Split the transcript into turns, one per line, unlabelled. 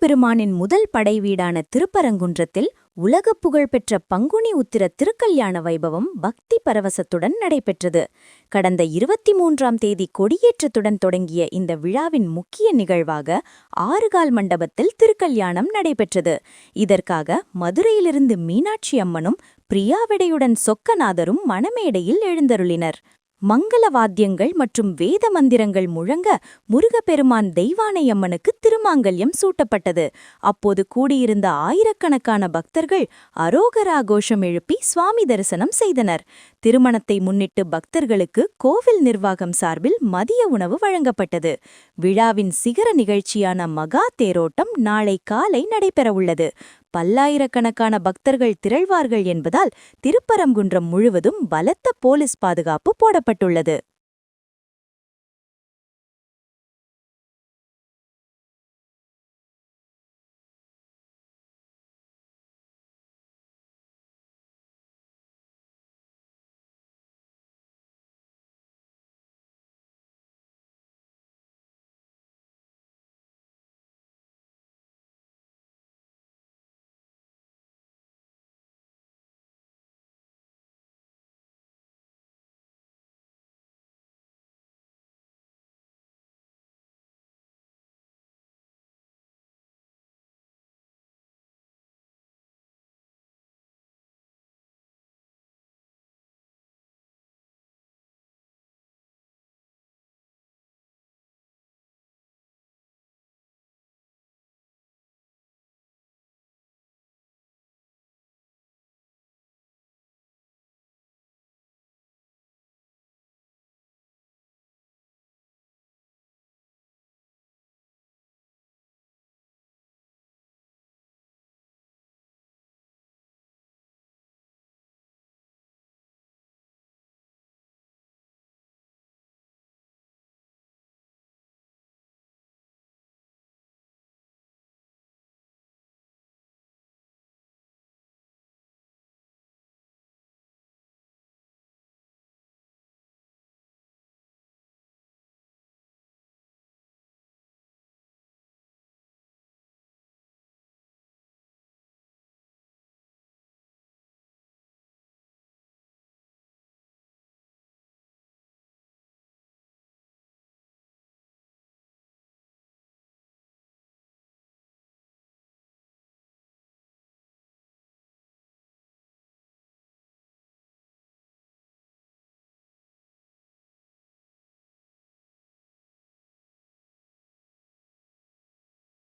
முருகப்பெருமானின் முதல் படை வீடான திருப்பரங்குன்றத்தில் உலக புகழ்பெற்ற பங்குனி உத்திர திருக்கல்யாண வைபவம் பக்தி பரவசத்துடன் நடைபெற்றது. கடந்த 23ஆம் தேதி கொடியேற்றத்துடன் தொடங்கிய இந்த விழாவின் முக்கிய நிகழ்வாக ஆறுகால் மண்டபத்தில் திருக்கல்யாணம் நடைபெற்றது. இதற்காக மதுரையிலிருந்து மீனாட்சி அம்மனும் பிரியாவிடையுடன் சொக்கநாதரும் மணமேடையில் எழுந்தருளினர். மங்கள வாத்தியங்கள் மற்றும் வேத மந்திரங்கள் முழங்க முருகப்பெருமான் தெய்வானையம்மனுக்கு திருமாங்கல்யம் சூட்டப்பட்டது. அப்போது கூடியிருந்த ஆயிரக்கணக்கான பக்தர்கள் அரோகரா கோஷம் எழுப்பி சுவாமி தரிசனம் செய்தனர். திருமணத்தை முன்னிட்டு பக்தர்களுக்கு கோவில் நிர்வாகம் சார்பில் மதிய உணவு வழங்கப்பட்டது. விழாவின் சிகர நிகழ்ச்சியான மகா தேரோட்டம் நாளை காலை நடைபெறவுள்ளது. பல்லாயிரக்கணக்கான பக்தர்கள் திரள்வார்கள் என்பதால் திருப்பரங்குன்றம் முழுவதும் பலத்த போலீஸ் பாதுகாப்பு போடப்பட்டுள்ளது.